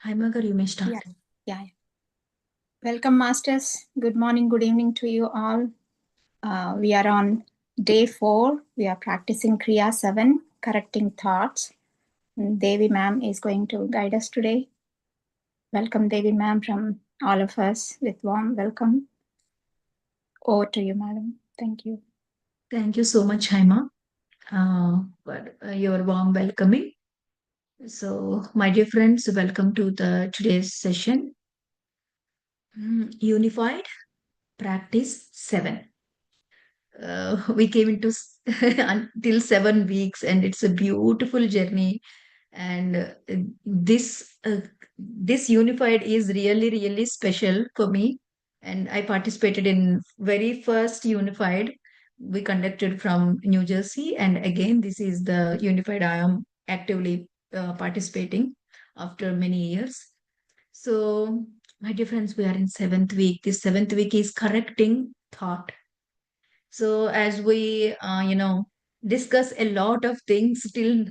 Hi, Magar, you may start. Yeah. Welcome, Masters. Good morning, good evening to you all. We are on day 4. We are practicing Kriya 7, correcting thoughts. Devi ma'am is going to guide us today. Welcome, Devi ma'am, from all of us with warm welcome. Over to you, madam. Thank you. Thank you so much, Haima, for your warm welcoming. So, my dear friends, welcome to the today's session. Unified Practice 7. We came into until 7 weeks, and it's a beautiful journey. And this unified is really special for me. And I participated in very first unified we conducted from New Jersey, and again this is the unified I am actively participating after many years. So, my dear friends, we are in 7th week. This 7th week is correcting thought. So as we discuss a lot of things till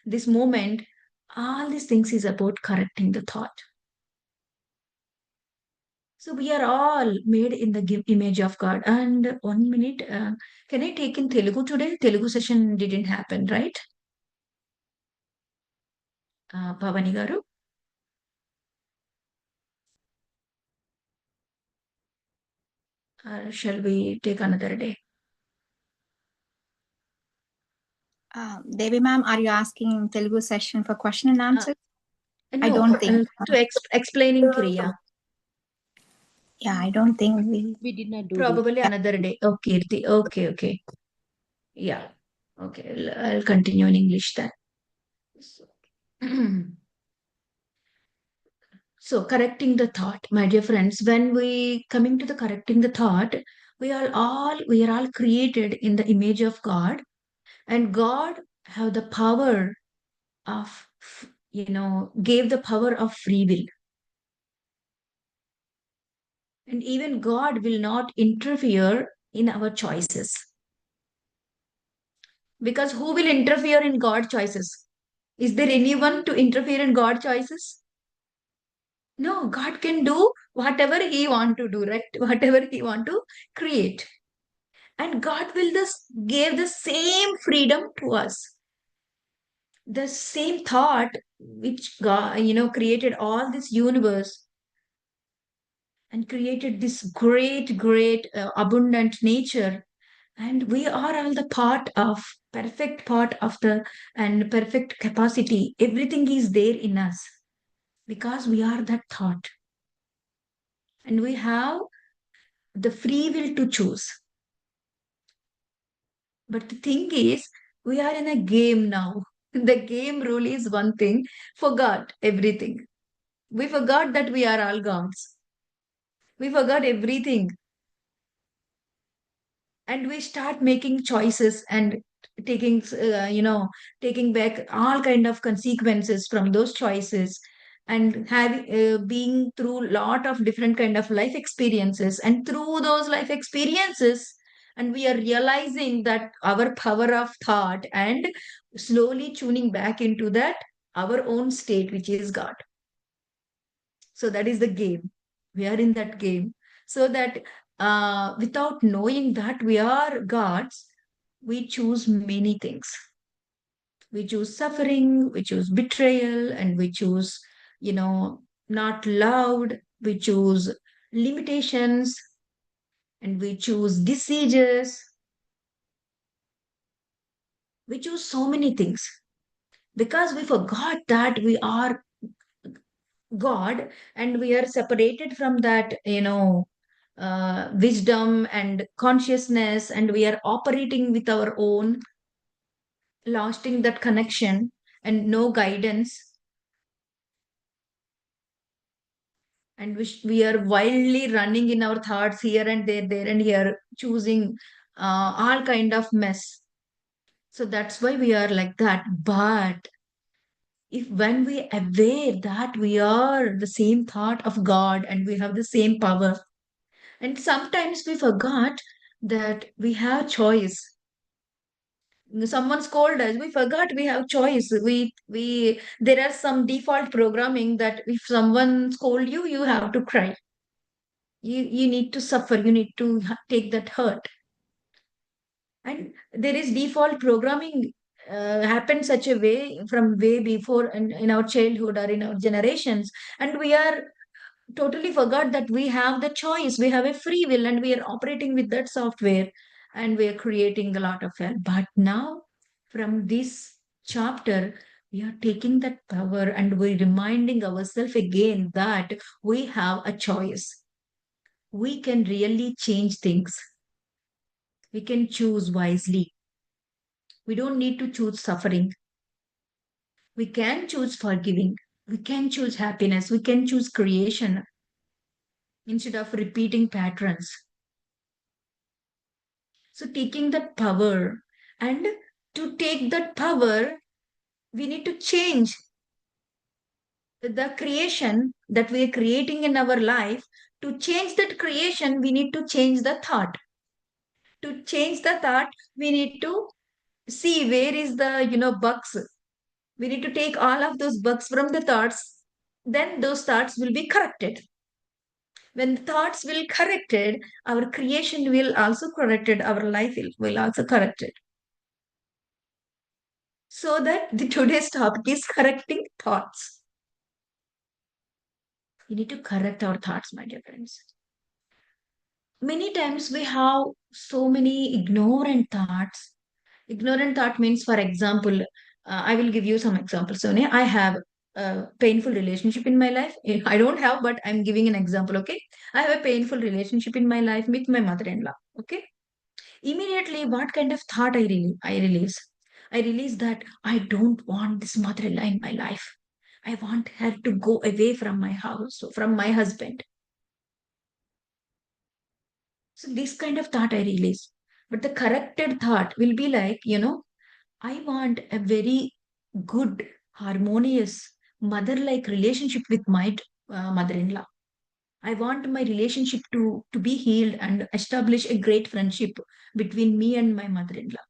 this moment, all these things is about correcting the thought. So we are all made in the image of God. And 1 minute, can I take in Telugu today? Telugu session didn't happen, right? Pavani garu, shall we take another day? Devi ma'am, are you asking Telugu session for question and answer? No, I don't think. to explaining Kriya. Yeah, I don't think We did not do Probably another day. Okay, Kirti. Okay. Yeah. Okay, I'll continue in English then. So, so correcting the thought, my dear friends, when we coming to the correcting the thought, we are all created in the image of God, and God have the power of gave the power of free will. And even God will not interfere in our choices. Because who will interfere in God's choices? Is there anyone to interfere in God's choices? No, God can do whatever He want to do, right? Whatever He want to create. And God will just give the same freedom to us. The same thought which God, created all this universe and created this great, abundant nature. And we are all the perfect part of the and perfect capacity. Everything is there in us because we are that thought. And we have the free will to choose. But the thing is, we are in a game now. The game rule is one thing, forgot everything. We forgot that we are all gods. We forgot everything. And we start making choices and taking, taking back all kind of consequences from those choices and having being through lot of different kind of life experiences, and through those life experiences, and we are realizing that our power of thought and slowly tuning back into that our own state, which is God. So that is the game. We are in that game. So that without knowing that we are gods, we choose many things. We choose suffering, we choose betrayal, and we choose, not loved. We choose limitations, and we choose diseases. We choose so many things because we forgot that we are God, and we are separated from that, wisdom and consciousness, and we are operating with our own, losing that connection and no guidance. And we are wildly running in our thoughts here and there and here, choosing all kind of mess. So that's why we are like that. But if when we aware that we are the same thought of God and we have the same power, and sometimes we forgot that we have choice. Someone scold us, we forgot we have choice. We There are some default programming that if someone scold you, you have to cry. You need to suffer. You need to take that hurt. And there is default programming happened such a way from way before in our childhood or in our generations, and we are totally forgot that we have the choice, we have a free will, and we are operating with that software, and we are creating a lot of hell. But now, from this chapter, we are taking that power and we're reminding ourselves again that we have a choice. We can really change things. We can choose wisely. We don't need to choose suffering. We can choose forgiving. We can choose happiness. We can choose creation instead of repeating patterns. So, taking that power, and to take that power, we need to change the creation that we are creating in our life. To change that creation, we need to change the thought. To change the thought, we need to see where is the bugs. We need to take all of those bugs from the thoughts. Then those thoughts will be corrected. When the thoughts will corrected, our creation will also corrected. Our life will also corrected. So that the today's topic is correcting thoughts. We need to correct our thoughts, my dear friends. Many times we have so many ignorant thoughts. Ignorant thought means, for example, I will give you some examples. Sonia, I have a painful relationship in my life. I don't have, but I'm giving an example. Okay, I have a painful relationship in my life with my mother-in-law. Okay, immediately, what kind of thought I release that I don't want this mother-in-law in my life. I want her to go away from my house, from my husband. So this kind of thought I release. But the corrected thought will be like, I want a very good, harmonious, mother-like relationship with my mother-in-law. I want my relationship to be healed and establish a great friendship between me and my mother-in-law,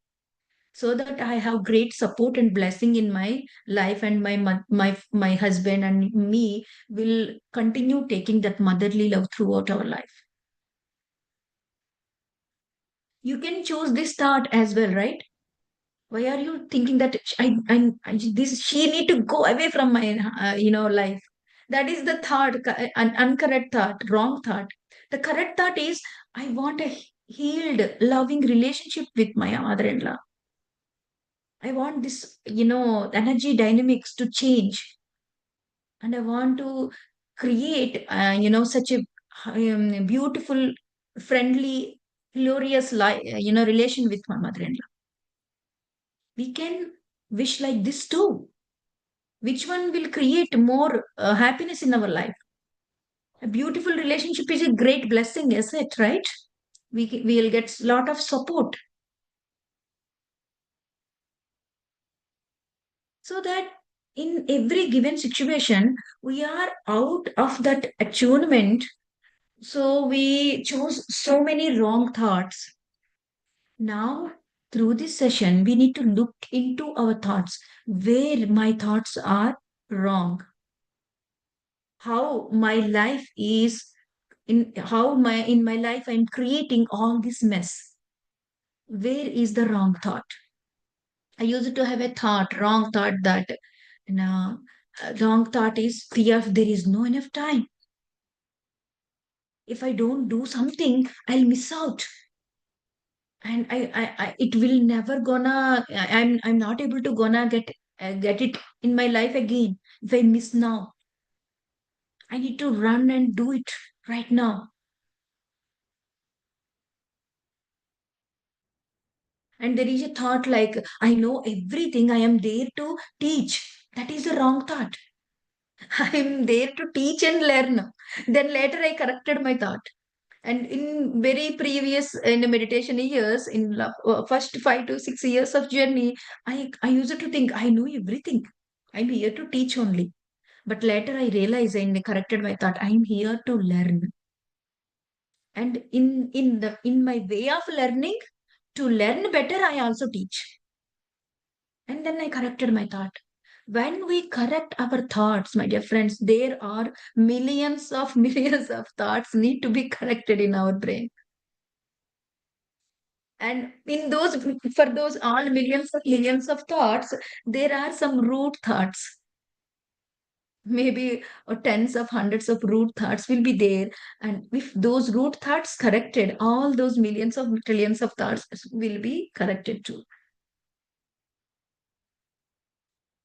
so that I have great support and blessing in my life, and my husband and me will continue taking that motherly love throughout our life. You can choose this thought as well, right? Why are you thinking that this she need to go away from my life? That is the thought, an incorrect thought, wrong thought. The correct thought is, I want a healed, loving relationship with my mother-in-law. I want this, energy dynamics to change. And I want to create, such a beautiful, friendly, glorious, relation with my mother-in-law. We can wish like this too. Which one will create more happiness in our life? A beautiful relationship is a great blessing, is it, right? We will get a lot of support. So that in every given situation, we are out of that attunement. So we choose so many wrong thoughts. Now, through this session, we need to look into our thoughts, where my thoughts are wrong, how my life is in my life I'm creating all this mess. Where is the wrong thought? I used to have a wrong thought that no, wrong thought is fear. There is no enough time. If I don't do something, I'll miss out, and it will never gonna. I'm not able to gonna get it in my life again if I miss now. I need to run and do it right now. And there is a thought like, I know everything, I am there to teach. That is a wrong thought. I am there to teach and learn. Then later I corrected my thought. And in very previous in the meditation years, in first 5 to 6 years of journey, I used to think I know everything. I'm here to teach only. But later I realized and corrected my thought. I'm here to learn. And in my way of learning, to learn better, I also teach. And then I corrected my thought. When we correct our thoughts, my dear friends, there are millions of millions of thoughts need to be corrected in our brain. And in those, for those all millions of thoughts, there are some root thoughts. Maybe tens of hundreds of root thoughts will be there. And if those root thoughts corrected, all those millions of trillions of thoughts will be corrected too.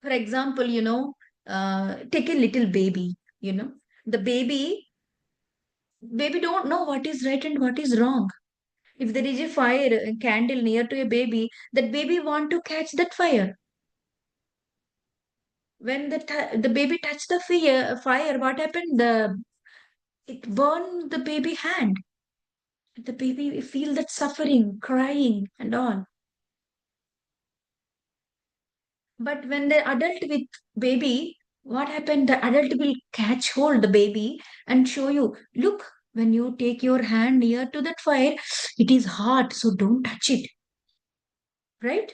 For example, take a little baby, the baby don't know what is right and what is wrong. If there is a fire, a candle near to a baby, that baby want to catch that fire. When the baby touched the fire, what happened? It burned the baby hand. The baby feel that suffering, crying and all. But when the adult with baby, what happened? The adult will catch hold the baby and show you, look, when you take your hand near to that fire, it is hot, so don't touch it. Right?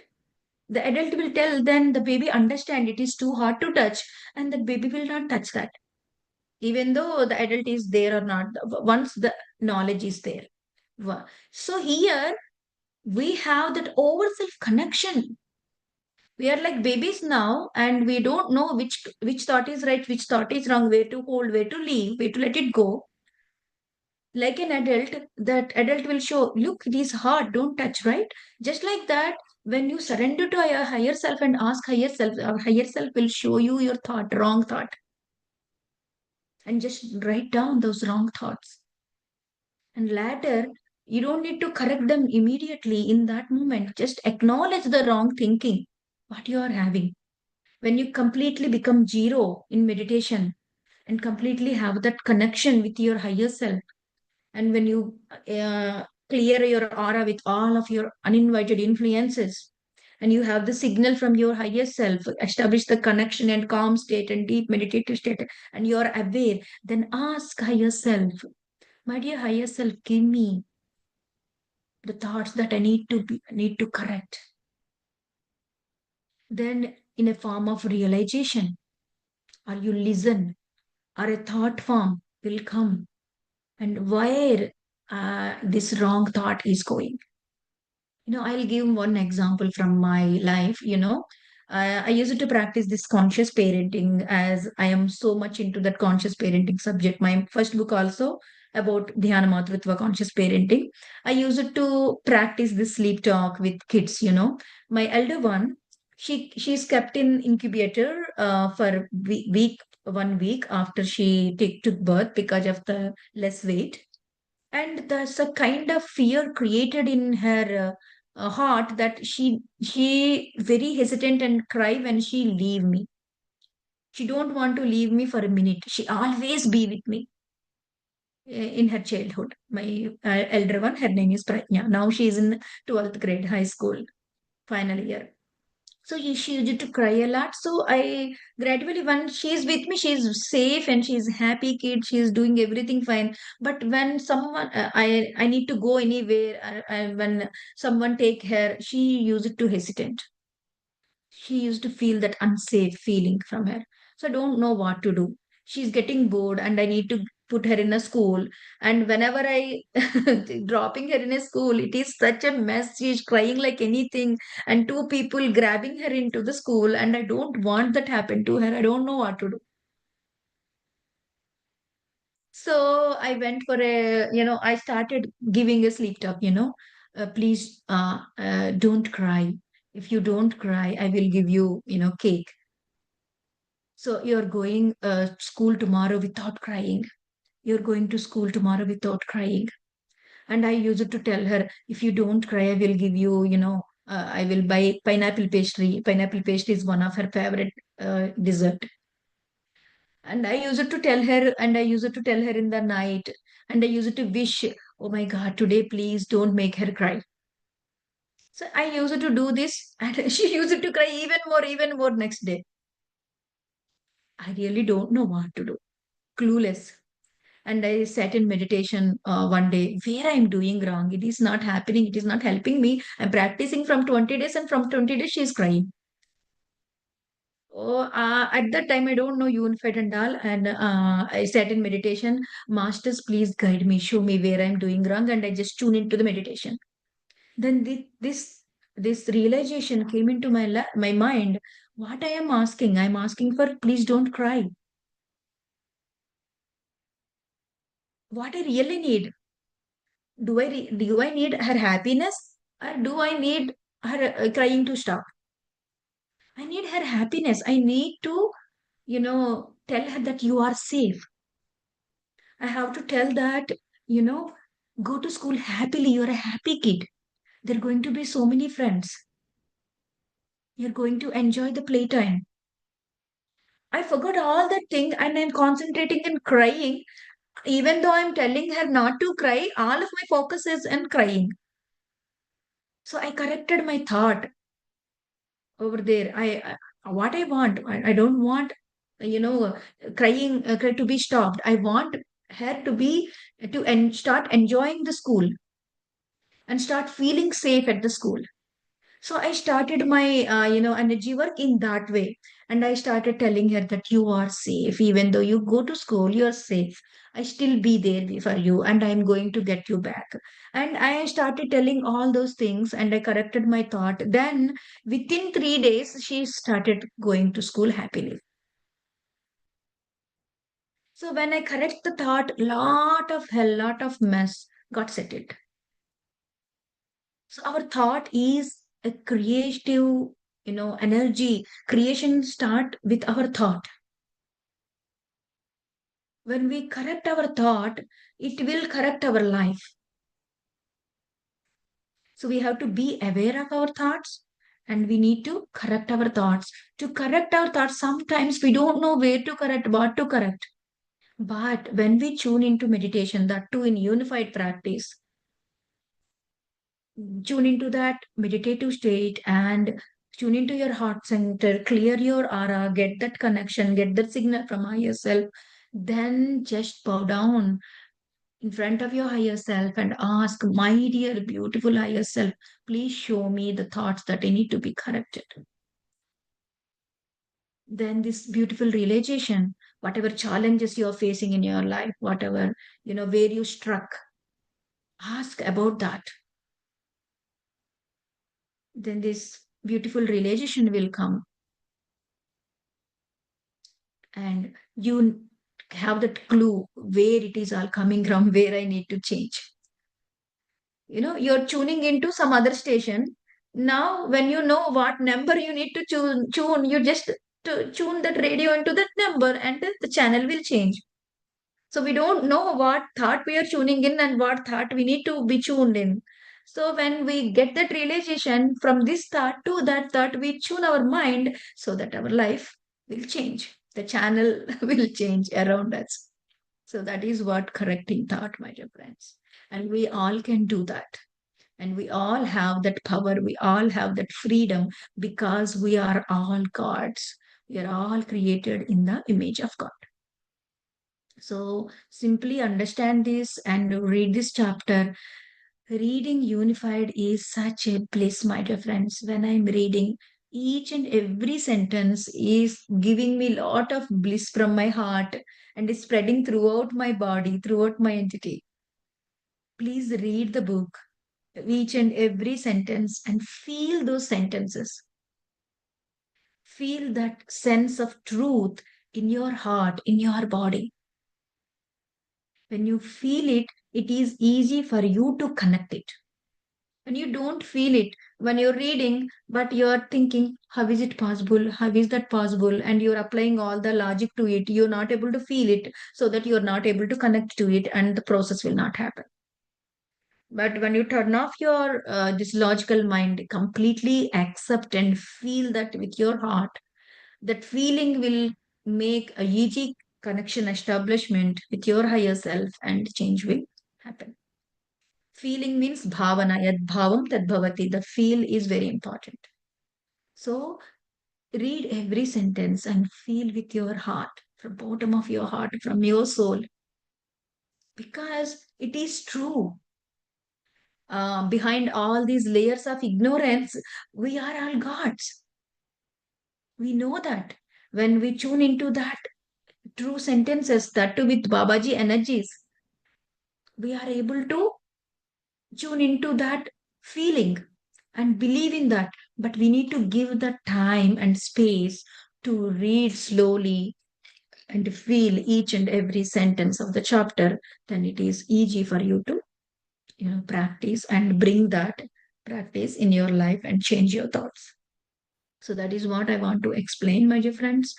The adult will tell, then the baby understand it is too hard to touch, and the baby will not touch that, even though the adult is there or not, once the knowledge is there. So here we have that over self connection. We are like babies now, and we don't know which thought is right, which thought is wrong, where to hold, where to leave, where to let it go. Like an adult, that adult will show, look, it is hard, don't touch, right? Just like that, when you surrender to your higher self and ask higher self, our higher self will show you your thought, wrong thought, and just write down those wrong thoughts. And later, you don't need to correct them immediately in that moment. Just acknowledge the wrong thinking, what you are having. When you completely become zero in meditation and completely have that connection with your higher self, and when you clear your aura with all of your uninvited influences, and you have the signal from your higher self, establish the connection and calm state and deep meditative state, and you are aware, then ask higher self, my dear higher self, give me the thoughts that I need to correct. Then in a form of realization, or you listen, or a thought form will come, and where this wrong thought is going. I'll give one example from my life. I used to practice this conscious parenting, as I am so much into that conscious parenting subject. My first book also about Dhyana Matritva conscious parenting. I used to practice this sleep talk with kids. My elder one, she's kept in incubator for week 1 week after she took birth because of the less weight, and there's a kind of fear created in her heart that she very hesitant and cry when she leave me. She don't want to leave me for a minute. She always be with me in her childhood. My elder one, her name is Prajna. Now she is in 12th grade high school final year. So she used to cry a lot. So I gradually, when she's with me, she's safe and she's happy kid. She's doing everything fine. But when someone, I need to go anywhere, when someone take her, she used to hesitate. She used to feel that unsafe feeling from her. So I don't know what to do. She's getting bored, and I need to put her in a school. And whenever I dropping her in a school, it is such a mess. She's crying like anything, and two people grabbing her into the school. And I don't want that happen to her. I don't know what to do. So I went for I started giving a sleep talk, please don't cry. If you don't cry, I will give you, cake. So you're going school tomorrow without crying. You're going to school tomorrow without crying. And I used to tell her, if you don't cry, I will give you, I will buy pineapple pastry. Pineapple pastry is one of her favorite dessert. And I used to tell her, and I used to tell her in the night, and I used to wish, oh my God, today please don't make her cry. So I used to do this, and she used to cry even more next day. I really don't know what to do. Clueless. And I sat in meditation one day, where I'm doing wrong. It is not happening. It is not helping me. I'm practicing from 20 days, and from 20 days, she's crying. Oh, at that time, I don't know unified and all. And I sat in meditation. Masters, please guide me, show me where I'm doing wrong. And I just tune into the meditation. Then this realization came into my mind. What I am asking, I'm asking for, please don't cry. What I really need, do I need her happiness, or do I need her crying to stop? I need her happiness. I need to, tell her that you are safe. I have to tell that, you know, go to school happily. You're a happy kid. There are going to be so many friends. You're going to enjoy the playtime. I forgot all that thing and I'm concentrating and crying. Even though I'm telling her not to cry, all of my focus is in crying. So I corrected my thought over there. What I want, I don't want, you know, crying to be stopped. I want her to be start enjoying the school and start feeling safe at the school. So I started my, energy work in that way. And I started telling her that you are safe. Even though you go to school, you're safe. I still be there for you and I'm going to get you back. And I started telling all those things and I corrected my thought. Then within 3 days, she started going to school happily. So when I correct the thought, lot of hell, lot of mess got settled. So our thought is a creative, energy. Creation start with our thought. When we correct our thought, it will correct our life. So we have to be aware of our thoughts and we need to correct our thoughts. To correct our thoughts, sometimes we don't know where to correct, what to correct. But when we tune into meditation, that too in unified practice, tune into that meditative state and tune into your heart center, clear your aura, get that connection, get that signal from higher self. Then just bow down in front of your higher self and ask, my dear, beautiful higher self, please show me the thoughts that I need to be corrected. Then this beautiful realization, whatever challenges you're facing in your life, whatever, where you struck, ask about that. Then this beautiful realization will come and you have that clue where it is all coming from, where I need to change. You're tuning into some other station. Now, when you know what number you need to tune, you just to tune that radio into that number and the channel will change. So we don't know what thought we are tuning in and what thought we need to be tuned in. So when we get that realization from this thought to that thought, we tune our mind so that our life will change. The channel will change around us. So that is what correcting thought, my dear friends. And we all can do that. And we all have that power. We all have that freedom because we are all gods. We are all created in the image of God. So simply understand this and read this chapter. Reading Unified is such a bliss, my dear friends. When I'm reading, each and every sentence is giving me a lot of bliss from my heart and is spreading throughout my body, throughout my entity. Please read the book, each and every sentence, and feel those sentences. Feel that sense of truth in your heart, in your body. When you feel it, it is easy for you to connect it. When you don't feel it, when you're reading, but you're thinking, how is it possible? How is that possible? And you're applying all the logic to it, you're not able to feel it, so that you're not able to connect to it, and the process will not happen. But when you turn off your this logical mind, completely accept and feel that with your heart, that feeling will make a easy connection establishment with your higher self, and change will happen. Feeling means bhavana, yad bhavam tad bhavati. The feel is very important. So read every sentence and feel with your heart, from bottom of your heart, from your soul, because it is true. Behind all these layers of ignorance, we are all gods. We know that. When we tune into that true sentences, that too with Babaji energies, we are able to tune into that feeling and believe in that. But we need to give the time and space to read slowly and feel each and every sentence of the chapter. Then it is easy for you to practice and bring that practice in your life and change your thoughts. So that is what I want to explain, my dear friends.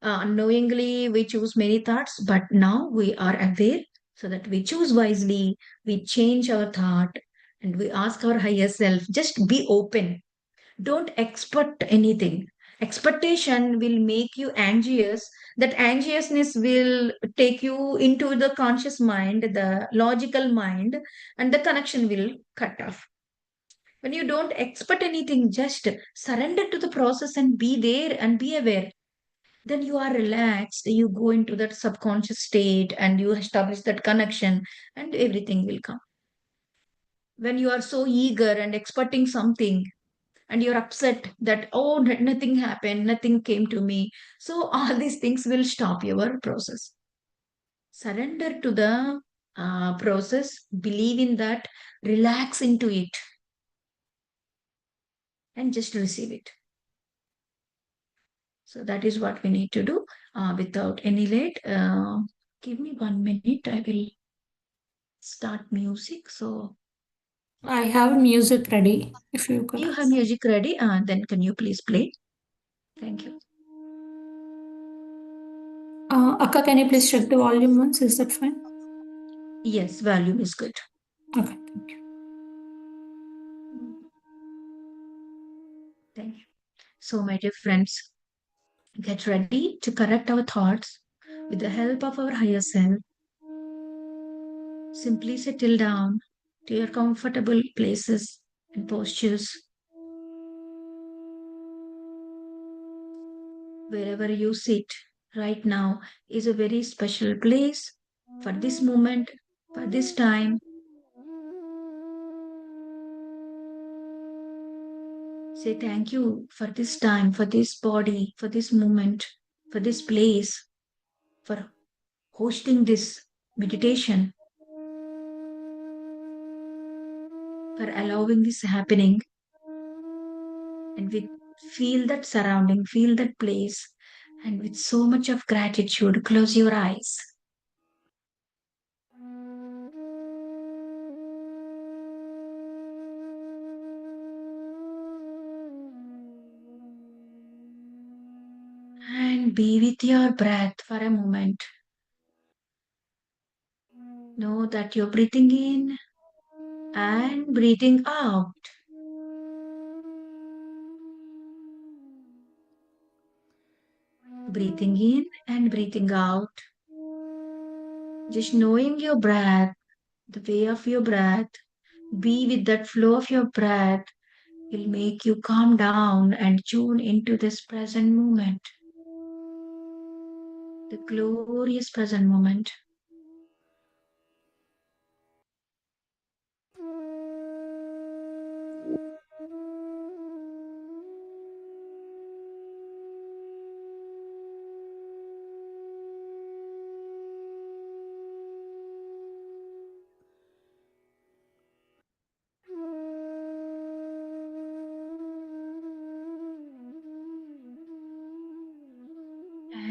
Unknowingly, we choose many thoughts, but now we are aware so that we choose wisely, we change our thought, and we ask our higher self, just be open. Don't expect anything. Expectation will make you anxious. That anxiousness will take you into the conscious mind, the logical mind, and the connection will cut off. When you don't expect anything, just surrender to the process and be there and be aware. Then you are relaxed, you go into that subconscious state and you establish that connection, and everything will come. When you are so eager and expecting something, and you're upset that, oh, nothing happened, nothing came to me, so all these things will stop your process. Surrender to the process, believe in that, relax into it, and just receive it. So that is what we need to do without any late. Give me 1 minute, I will start music. So I have music ready if you could. you have music ready, then can you please play? Thank you. Akka, can you please check the volume once? Is that fine? Yes, volume is good. Okay, thank you. Thank you. So, my dear friends, get ready to correct our thoughts with the help of our higher self. Simply settle down to your comfortable places and postures. Wherever you sit right now is a very special place for this moment, for this time. Say thank you for this time, for this body, for this moment, for this place, for hosting this meditation, for allowing this happening. And we feel that surrounding, feel that place, and with so much of gratitude, close your eyes. And be with your breath for a moment. Know that you're breathing in and breathing out. Breathing in and breathing out. Just knowing your breath, the way of your breath, be with that flow of your breath will make you calm down and tune into this present moment, the glorious present moment.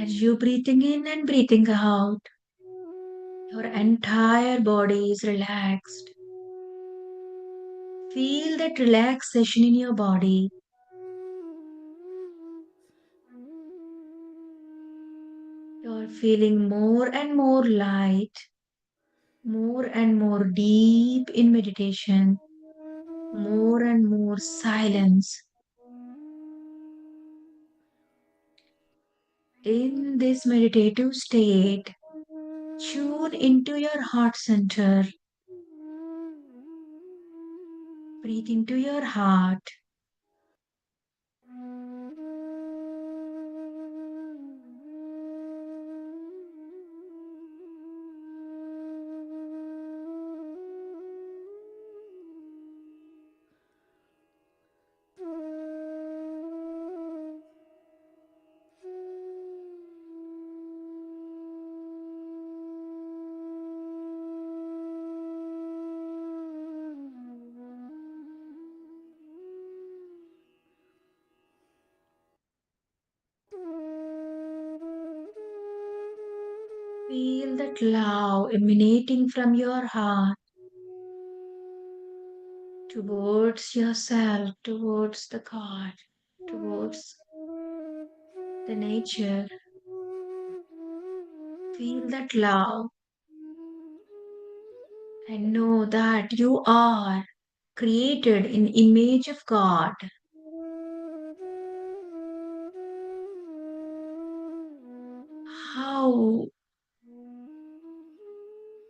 As you're breathing in and breathing out, your entire body is relaxed. Feel that relaxation in your body. You're feeling more and more light, more and more deep in meditation, more and more silence. In this meditative state, tune into your heart center. Breathe into your heart. Feel that love emanating from your heart towards yourself, towards the God, towards the nature. Feel that love and know that you are created in image of God. How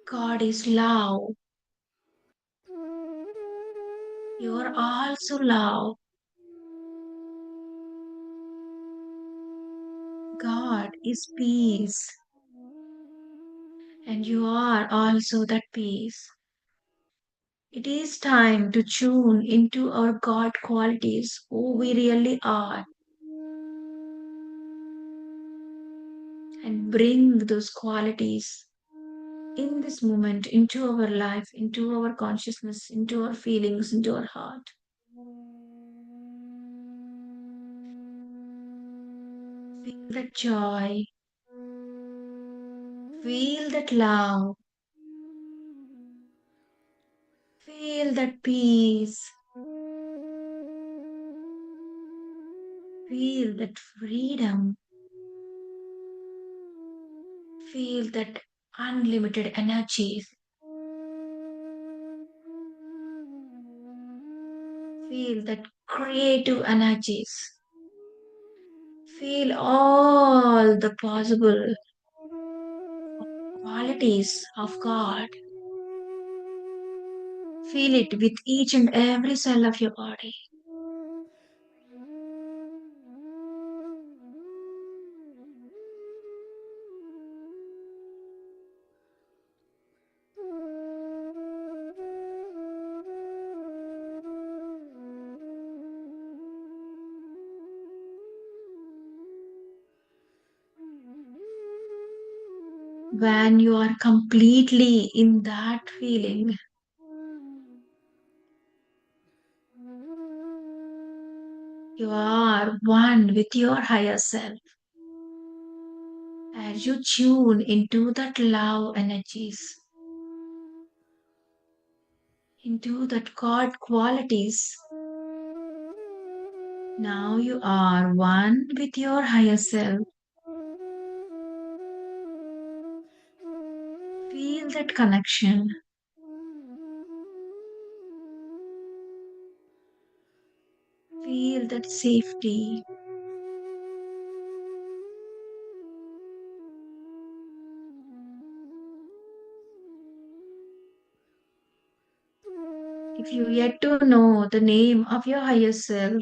God is love. You are also love. God is peace, and you are also that peace. It is time to tune into our God qualities, who we really are, and bring those qualities in this moment into our life, into our consciousness, into our feelings, into our heart. Feel that joy, feel that love, feel that peace, feel that freedom, feel that unlimited energy, feel that creative energies, feel all the possible qualities of God. Feel it with each and every cell of your body. When you are completely in that feeling, you are one with your higher self. As you tune into that love energies, into that God qualities, now you are one with your higher self. Feel that connection. Feel that safety. If you yet to know the name of your higher self,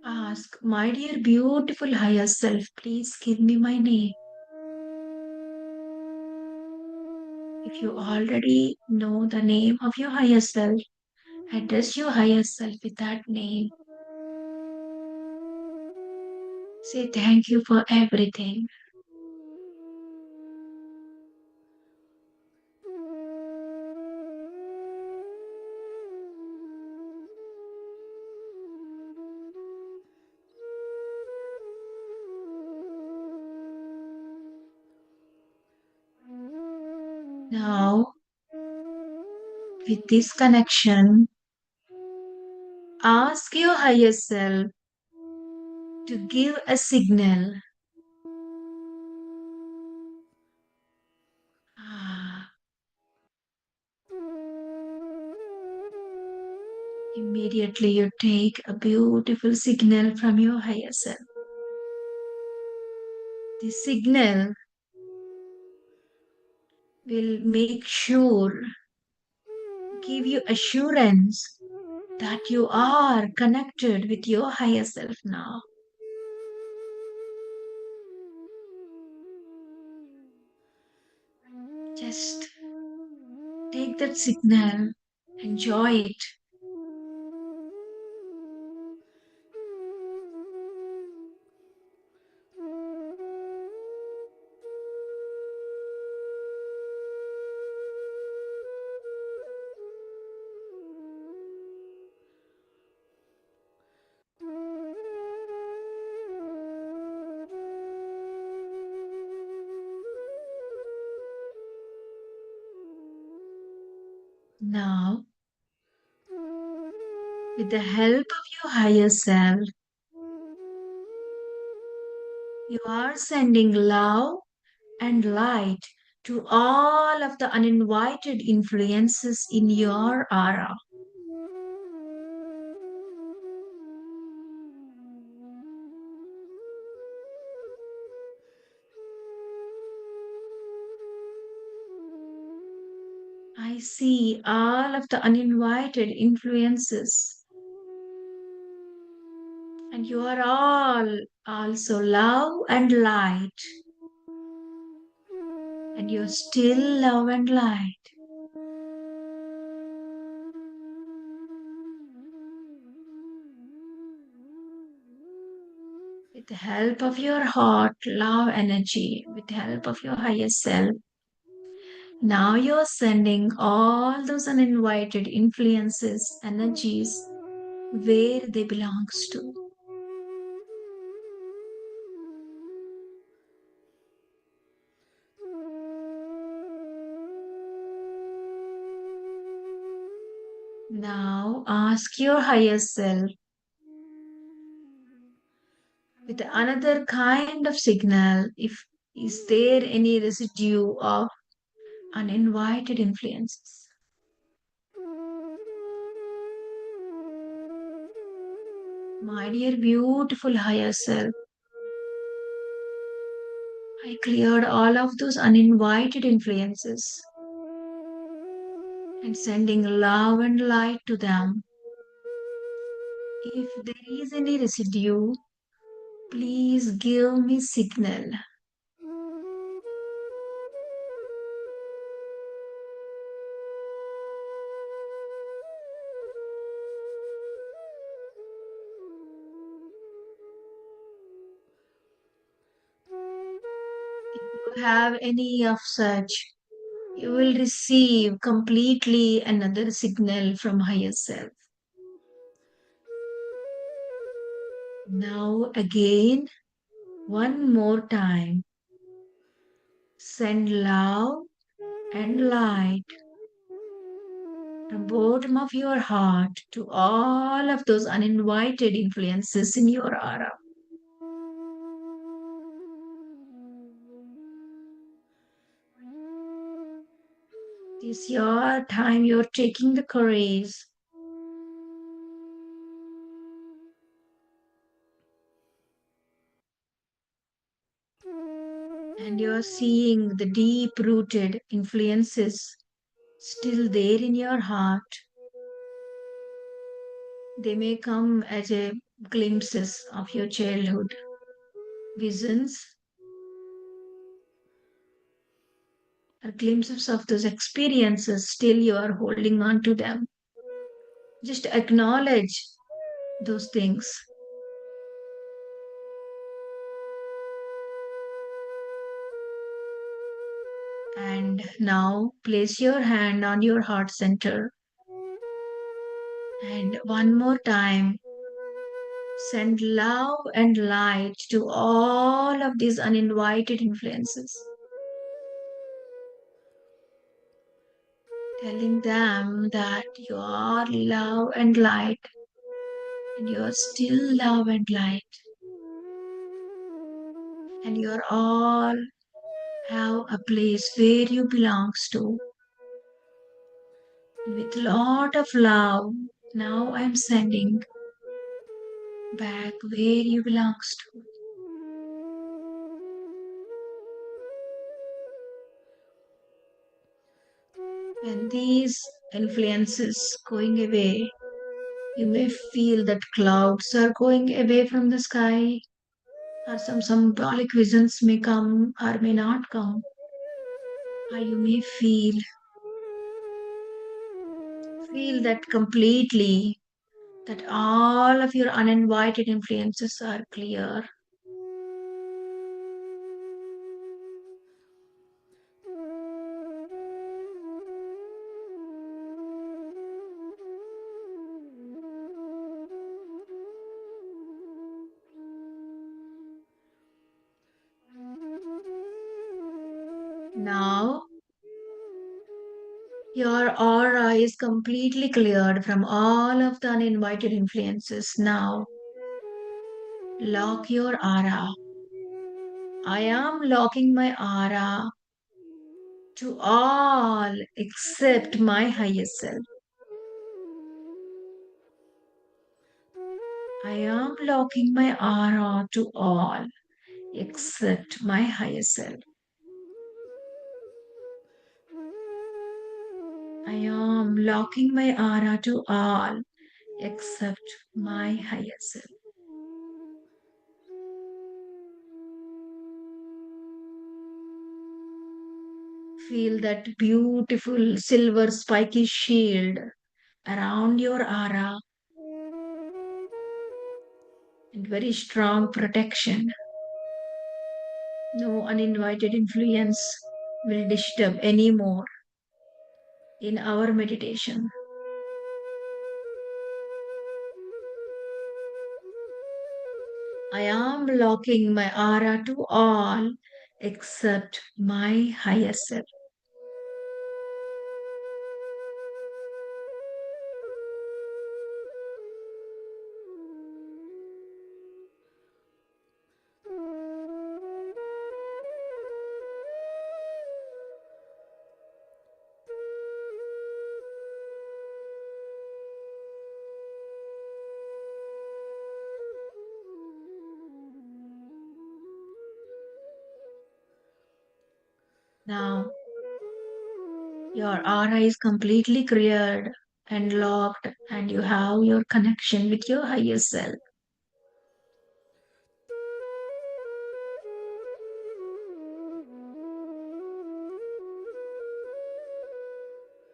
ask, my dear beautiful higher self, please give me my name. If you already know the name of your higher self, address your higher self with that name. Say thank you for everything. Now, with this connection, ask your higher self to give a signal. Ah, immediately you take a beautiful signal from your higher self. This signal will make sure, give you assurance that you are connected with your higher self now. Just take that signal, enjoy it. Now, with the help of your higher self, you are sending love and light to all of the uninvited influences in your aura. I see all of the uninvited influences, and you are all also love and light, and you're still love and light. With the help of your heart, love energy, with the help of your higher self, now you're sending all those uninvited influences, energies where they belongs to. Now ask your higher self with another kind of signal if is there any residue of uninvited influences. My dear beautiful higher self, I cleared all of those uninvited influences and sending love and light to them. If there is any residue, please give me signal. If you have any of such, you will receive completely another signal from higher self. Now again, one more time, send love and light from bottom of your heart to all of those uninvited influences in your aura. This is your time, you're taking the courage and you're seeing the deep rooted influences still there in your heart. They may come as a glimpses of your childhood visions or glimpses of those experiences. Still you are holding on to them. Just acknowledge those things. And now place your hand on your heart center. And one more time, send love and light to all of these uninvited influences. Telling them that you are love and light, and you are still love and light, and you are all have a place where you belongs to. With lot of love, now I'm sending back where you belongs to. When these influences going away, you may feel that clouds are going away from the sky, or some symbolic visions may come or may not come, or you may feel that completely that all of your uninvited influences are clear. Now Your aura is completely cleared from all of the uninvited influences. Now, lock your aura. I am locking my aura to all except my highest self. I am locking my aura to all except my highest self. I am locking my aura to all except my highest self. Feel that beautiful silver spiky shield around your aura and very strong protection. No uninvited influence will disturb anymore in our meditation. I am locking my aura to all except my higher self. Now, your aura is completely cleared and locked, and you have your connection with your higher self.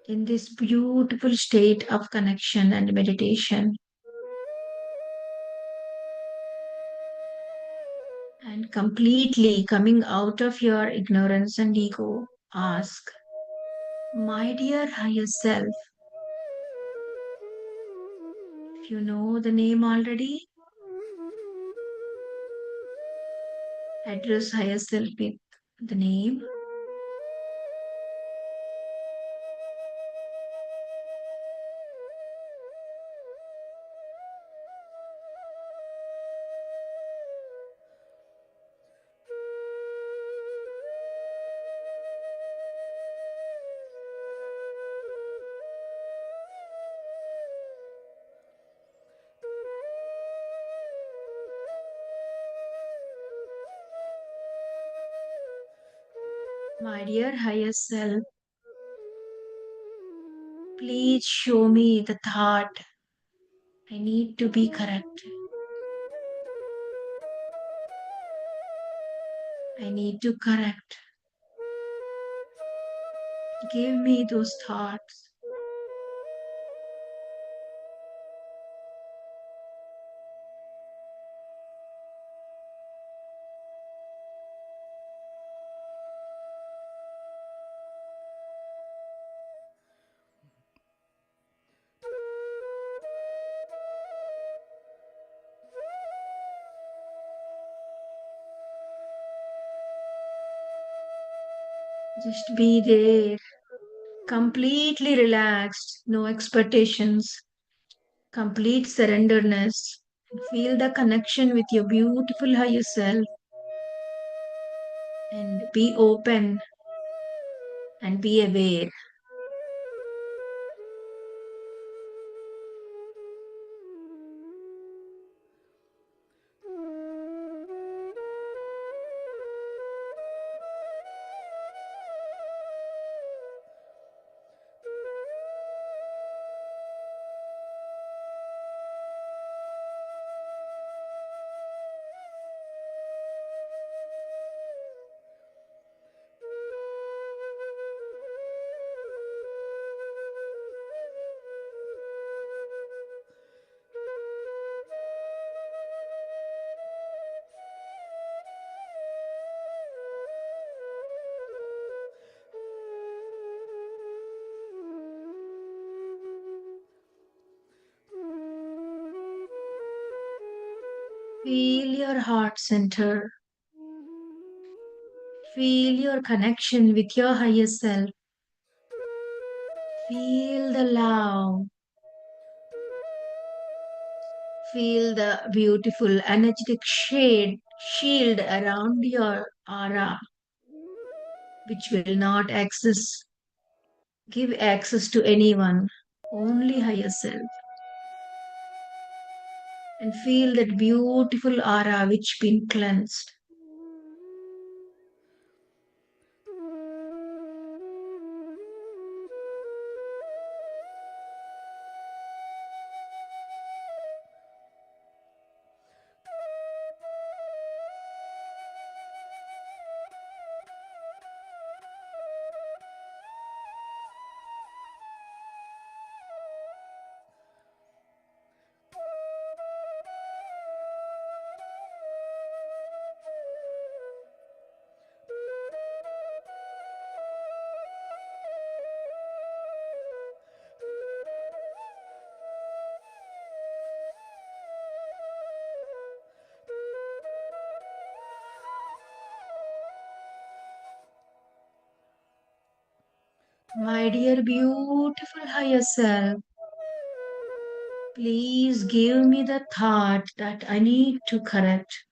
In this beautiful state of connection and meditation, and completely coming out of your ignorance and ego, ask, my dear higher self, if you know the name already, address higher self with the name. My dear higher self, please show me the thought I need to be correct. I need to correct. Give me those thoughts. Just be there, completely relaxed, no expectations, complete surrenderness. Feel the connection with your beautiful higher self and be open and be aware. Feel your heart center. Feel your connection with your higher self. Feel the love. Feel the beautiful energetic shield around your aura, which will not give access to anyone, only higher self. And feel that beautiful aura which been cleansed. My dear beautiful higher self, please give me the thought that I need to correct.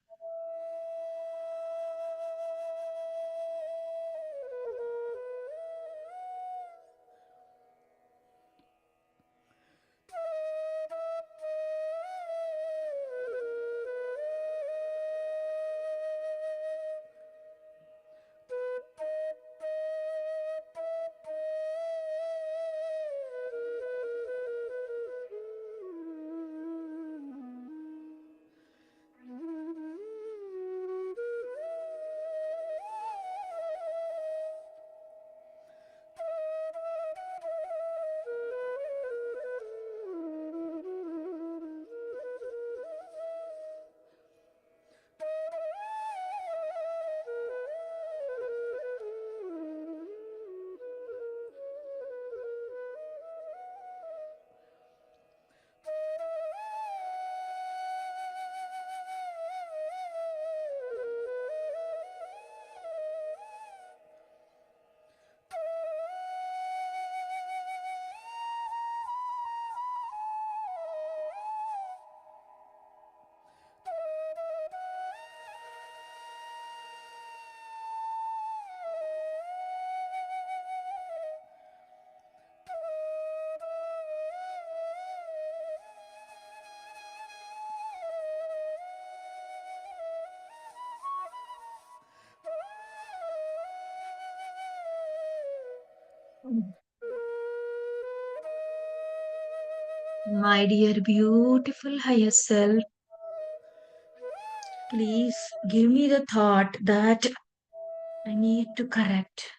My dear beautiful higher self, please give me the thought that I need to correct.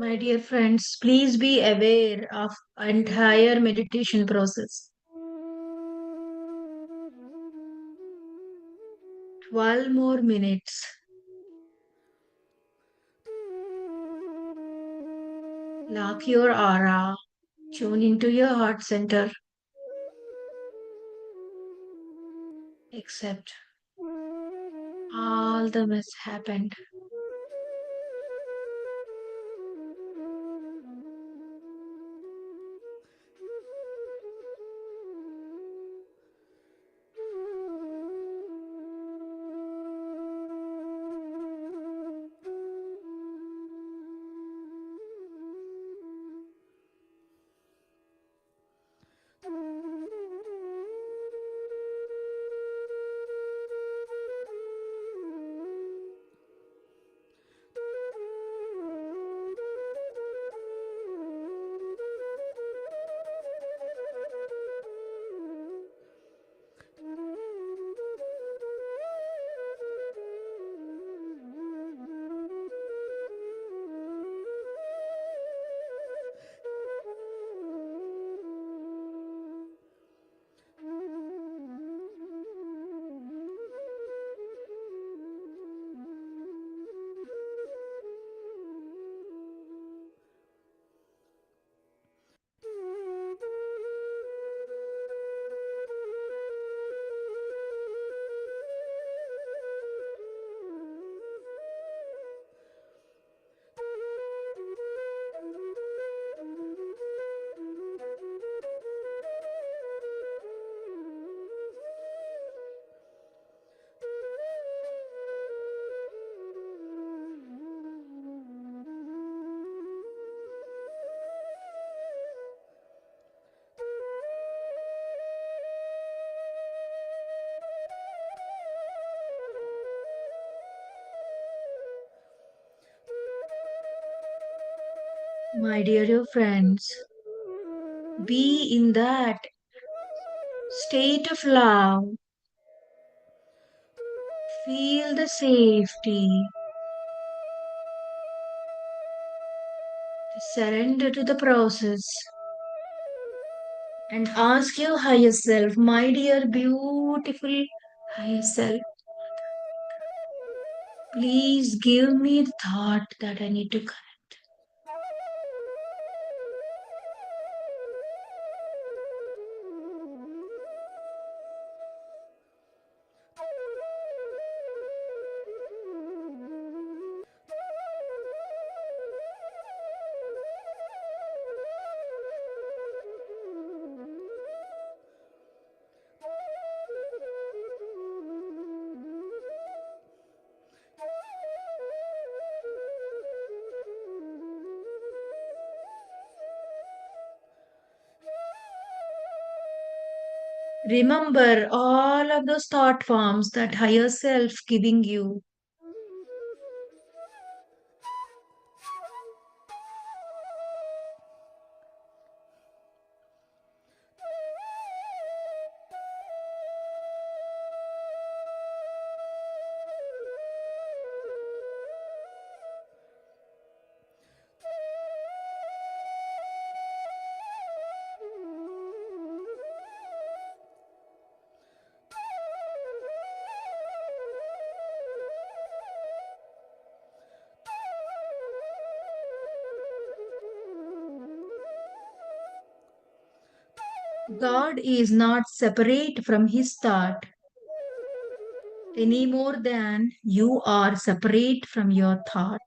My dear friends, please be aware of entire meditation process. 12 more minutes. Lock your aura. Tune into your heart center. Accept all the mess happened. My dear friends, be in that state of love. Feel the safety. Surrender to the process and ask your higher self, my dear beautiful higher self, please give me the thought that I need to correct. Remember all of those thought forms that higher self giving you. God is not separate from his thought any more than you are separate from your thought.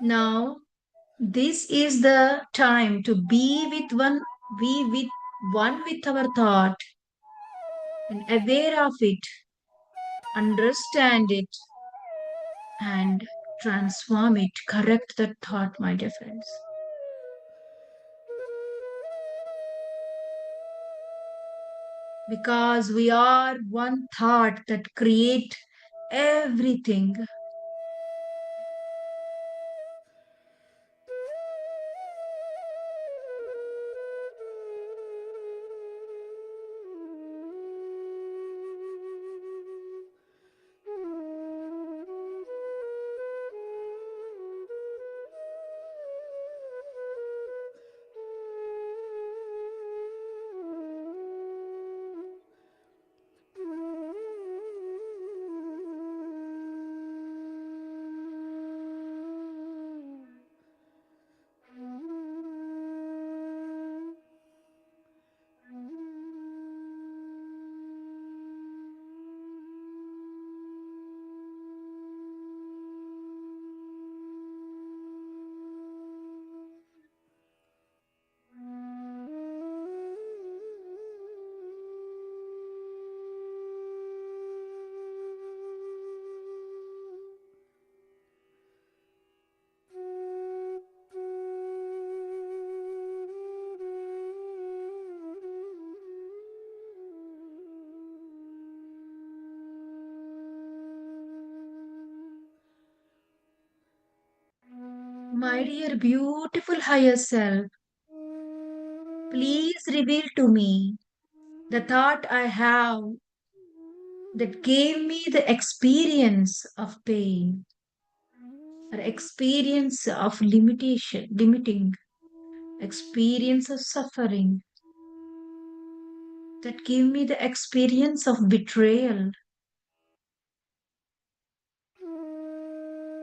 Now, this is the time to be with one with our thought and aware of it, understand it, and transform it. Correct that thought, my dear friends. Because we are one thought that create everything. My dear beautiful higher self, please reveal to me the thought I have that gave me the experience of pain or experience of limiting, experience of suffering, that gave me the experience of betrayal,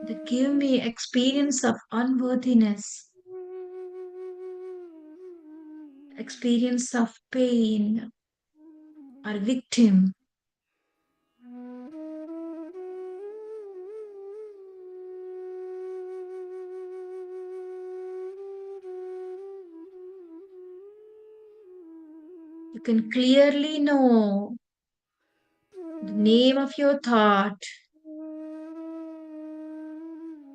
that gave me experience of unworthiness, experience of pain or victim. You can clearly know the name of your thought.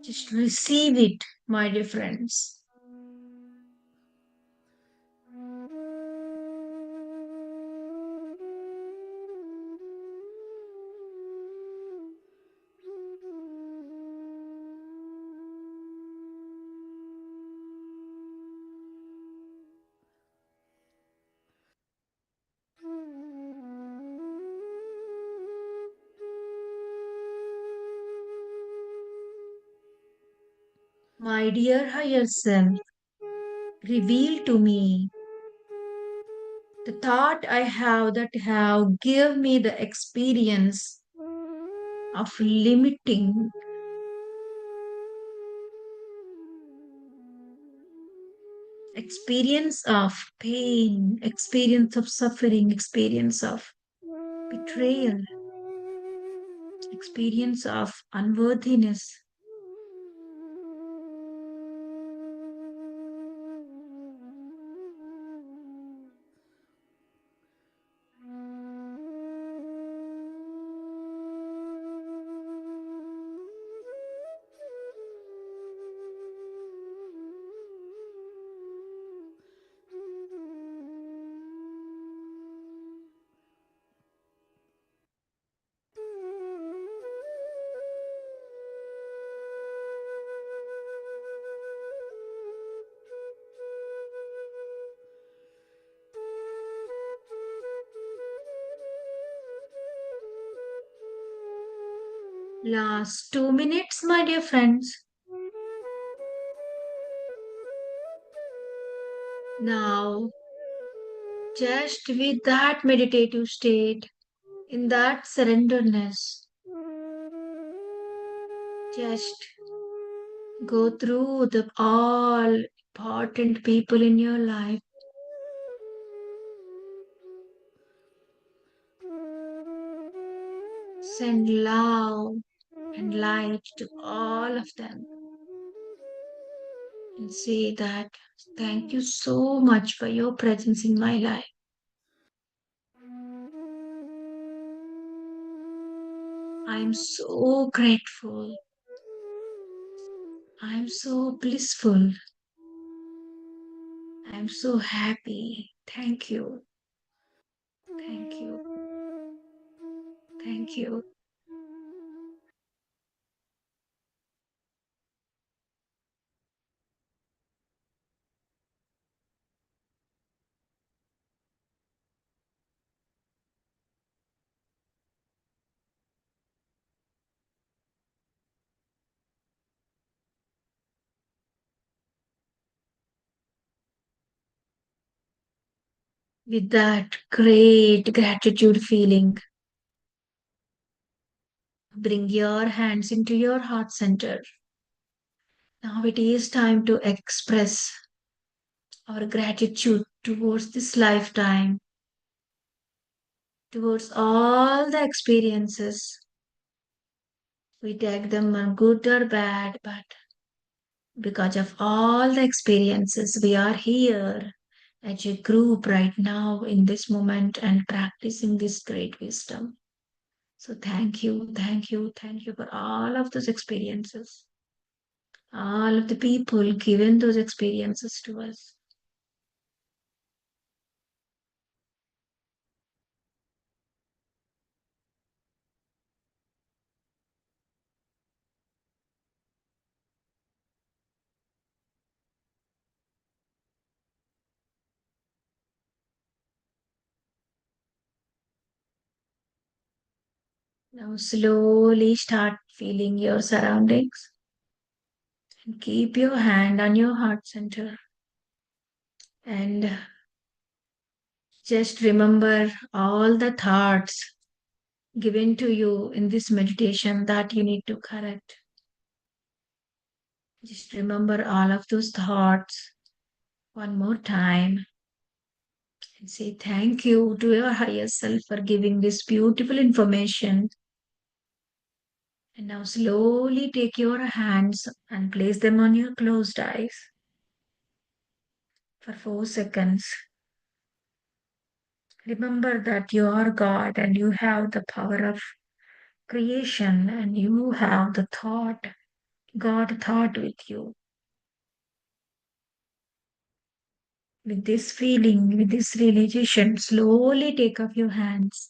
Just receive it, my dear friends. My dear higher self, reveal to me the thought I have that have give me the experience of limiting, experience of pain, experience of suffering, experience of betrayal, experience of unworthiness. Last 2 minutes, my dear friends. Now, just with that meditative state, in that surrenderness, just go through the all important people in your life. Send love and light to all of them and say that thank you so much for your presence in my life. I'm so grateful. I'm so blissful. I'm so happy. Thank you. Thank you. Thank you. With that great gratitude feeling, bring your hands into your heart center. Now it is time to express our gratitude towards this lifetime, towards all the experiences. We take them on good or bad, but because of all the experiences, we are here as a group right now in this moment and practicing this great wisdom. So thank you, thank you, thank you for all of those experiences, all of the people given those experiences to us. Now slowly start feeling your surroundings and keep your hand on your heart center. And just remember all the thoughts given to you in this meditation that you need to correct. Just remember all of those thoughts one more time and say thank you to your higher self for giving this beautiful information. And now slowly take your hands and place them on your closed eyes for 4 seconds. Remember that you are God and you have the power of creation and you have the thought, God thought with you. With this feeling, with this realization, slowly take off your hands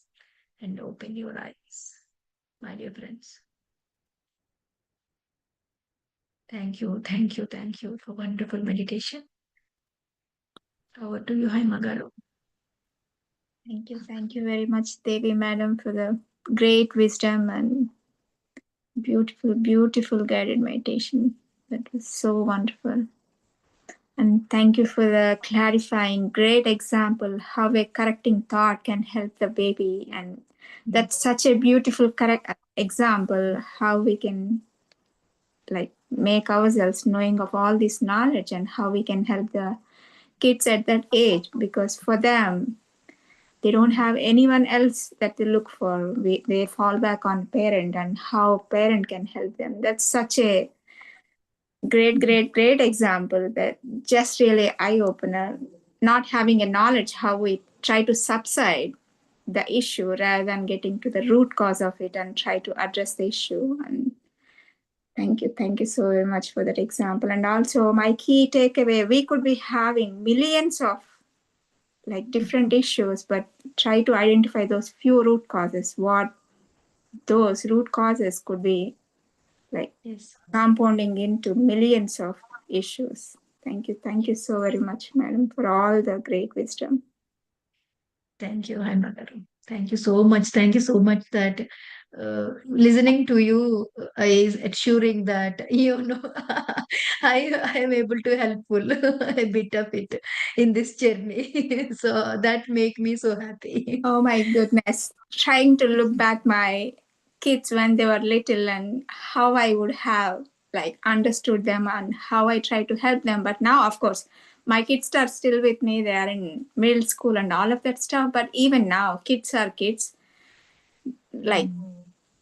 and open your eyes, my dear friends. Thank you for wonderful meditation. Over to you, Haimagaru. Thank you very much, Devi Madam, for the great wisdom and beautiful guided meditation. That was so wonderful. And thank you for the clarifying, great example how a correcting thought can help the baby. And that's such a beautiful correct example how we can like make ourselves knowing of all this knowledge and how we can help the kids at that age, because for them they don't have anyone else that they look for. They fall back on parent and how parent can help them. That's such a great example that just really eye opener. Not having a knowledge how we try to subside the issue rather than getting to the root cause of it and try to address the issue. And thank you so very much for that example. And also my key takeaway, we could be having millions of like different issues, but try to identify those few root causes, what those root causes could be like Yes. compounding into millions of issues. Thank you so very much, madam, for all the great wisdom. Thank you, Haimagaru. Thank you so much. Thank you so much that listening to you is assuring that I am able to helpful a bit of it in this journey. So that make me so happy. Oh my goodness. Trying to look back my kids when they were little and how I would have like understood them and how I try to help them. But now, of course, my kids are still with me. They are in middle school and all of that stuff. But even now, kids are kids. Like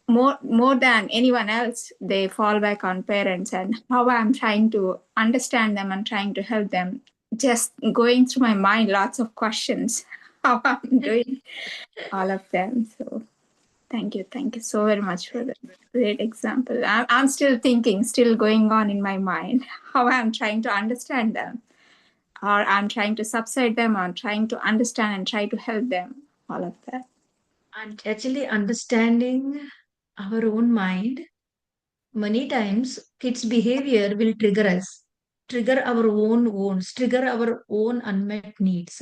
more than anyone else, they fall back on parents and how I'm trying to understand them and trying to help them. Just going through my mind, lots of questions, how I'm doing all of them. So thank you so very much for the great example. I'm still thinking, still going on in my mind, how I'm trying to understand them, or I'm trying to subside them, or I'm trying to understand and try to help them, all of that. And actually understanding our own mind, many times kids' behavior will trigger us, trigger our own wounds, trigger our own unmet needs.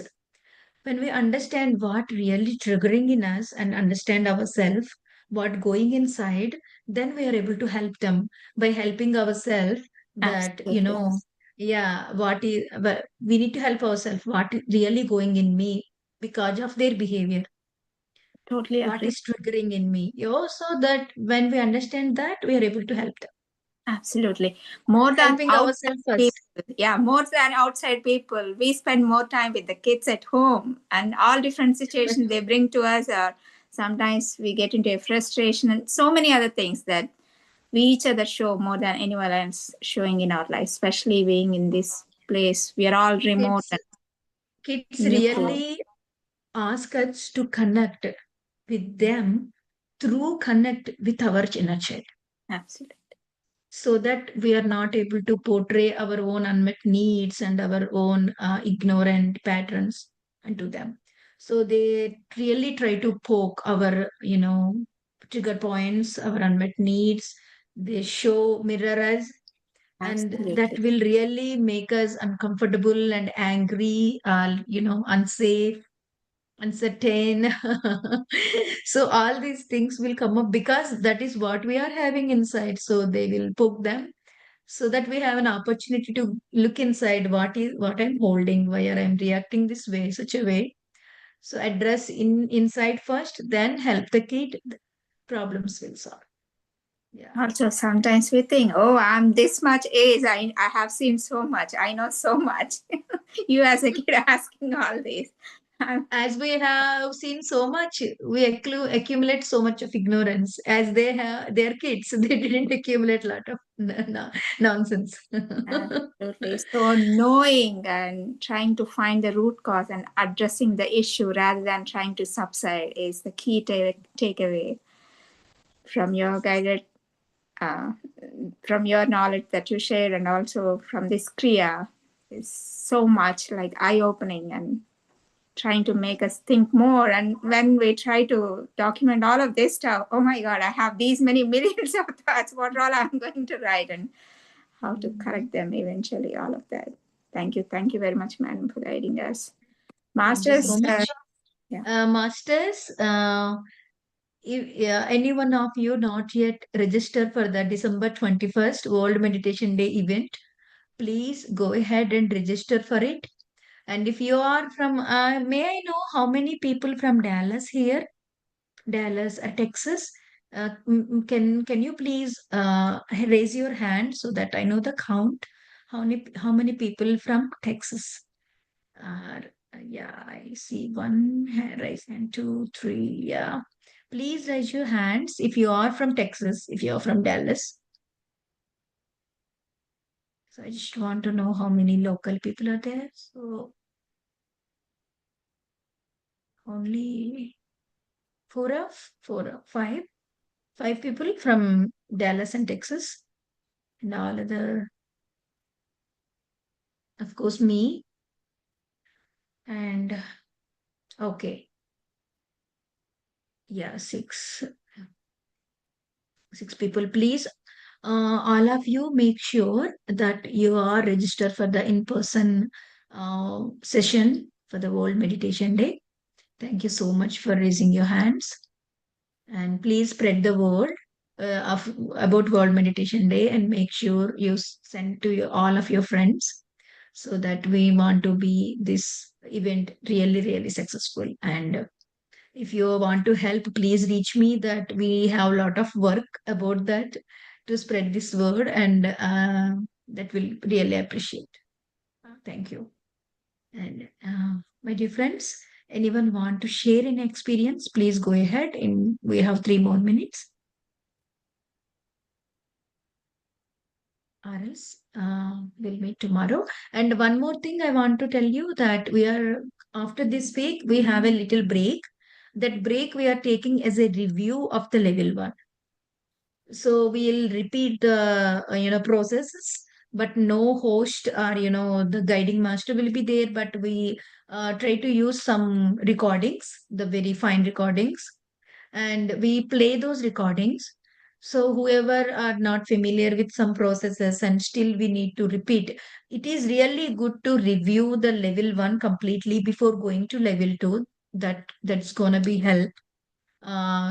When we understand what really triggering in us and understand ourselves, what going inside, then we are able to help them by helping ourselves that, Absolutely. yeah, we need to help ourselves, what is really going in me because of their behavior, Totally what agree. is triggering in me. So that when we understand that, we are able to help them. Absolutely. More than Helping outside ourselves first. people. Yeah, more than outside people. We spend more time with the kids at home and all different situations they bring to us, or sometimes we get into a frustration and so many other things that we each other show more than anyone else showing in our life, especially being in this place. We are all remote Kids, and kids nuclear. really ask us to connect with them through connect with our inner child Absolutely. so that we are not able to portray our own unmet needs and our own ignorant patterns into them. So they really try to poke our trigger points, our unmet needs. They show mirror us, and that Absolutely. will really make us uncomfortable and angry, unsafe. uncertain. So all these things will come up because that is what we are having inside. So they will poke them so that we have an opportunity to look inside what I'm holding, why I'm reacting this way, such a way. So address inside first, then help the kid. Problems will solve. Yeah. Also, sometimes we think, oh, I'm this much age. I have seen so much. I know so much. You as a kid asking all this. As we have seen so much, we accumulate so much of ignorance. As they have their kids, they didn't accumulate a lot of nonsense. Absolutely. So knowing and trying to find the root cause and addressing the issue rather than trying to subside is the key takeaway from your guided, uh, from your knowledge that you shared, and also from this Kriya is so much like eye-opening and trying to make us think more. And when we try to document all of this stuff, oh my God, I have these many millions of thoughts. What all I'm going to write and how to correct them eventually, all of that. Thank you. Thank you very much, madam, for guiding us. Thank you Masters, so much. Masters, if any one of you not yet registered for the December 21st World Meditation Day event, please go ahead and register for it. And if you are from, may I know how many people from Dallas here? Dallas, Texas. Can you please raise your hand so that I know the count? How many people from Texas? Uh, yeah, I see one hand, raise hand, two, three. Yeah, please raise your hands if you are from Texas, if you are from Dallas. So I just want to know how many local people are there. So only five people from Dallas and Texas, and all other, of course, me. And okay, yeah, six people. Please, all of you, make sure that you are registered for the in-person session for the World Meditation Day. Thank you so much for raising your hands, and please spread the word about World Meditation Day and make sure you send to all of your friends so that we want to be this event really, really successful. And if you want to help, please reach me that we have a lot of work about that to spread this word, and that will really appreciate. Thank you. And my dear friends, anyone want to share an experience, please go ahead. And we have 3 more minutes. Or else we'll meet tomorrow. And one more thing I want to tell you that after this week, we have a little break. That break we are taking as a review of the level 1. So we'll repeat the processes, but no host or the guiding master will be there. But we try to use some recordings, the very fine recordings, and we play those recordings. So whoever are not familiar with some processes and still we need to repeat, it is really good to review the level 1 completely before going to level 2. That's gonna be help.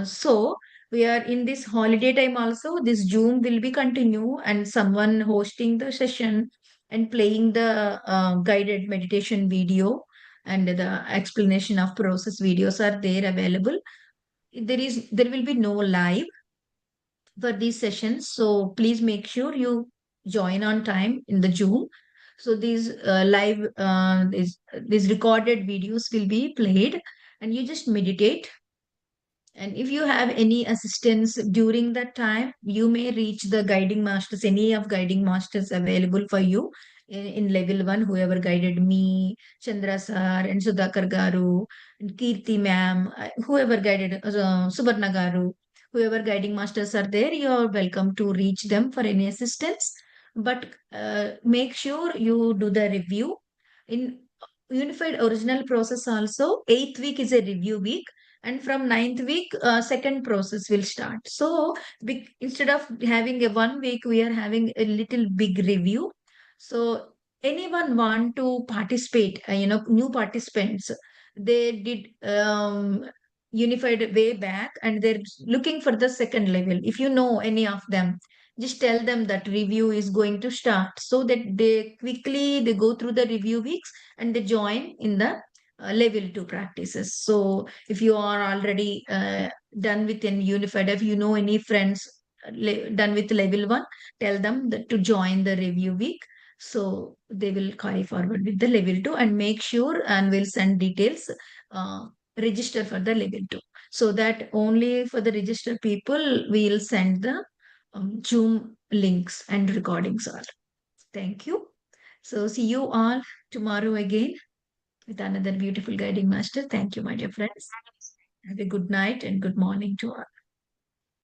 So we are in this holiday time also. This Zoom will be continue, and someone hosting the session and playing the guided meditation video and the explanation of process videos are there available. There will be no live for these sessions, so please make sure you join on time in the Zoom. So these live these recorded videos will be played, and you just meditate. And if you have any assistance during that time, you may reach the guiding masters, any of guiding masters available for you in level 1, whoever guided me, Chandra sir, and Sudhakar Garu, and Kirti ma'am, whoever guided Subarna Garu, whoever guiding masters are there, you are welcome to reach them for any assistance. But make sure you do the review. In Unified Original Process also, 8th week is a review week, and from 9th week second process will start. So instead of having a 1 week, we are having a little big review. So anyone want to participate, new participants, they did unified way back and they're looking for the second level. If you know any of them, just tell them that review is going to start so that they go through the review weeks and they join in the level 2 practices. So if you are already done with an unified, if you know any friends done with level 1, tell them that to join the review week, so they will carry forward with the level 2 and make sure and will send details, uh, register for the level 2. So that only for the registered people, we'll send the Zoom links and recordings all. Thank you. So see you all tomorrow again with another beautiful guiding master. Thank you, my dear friends. Have a good night and good morning to all.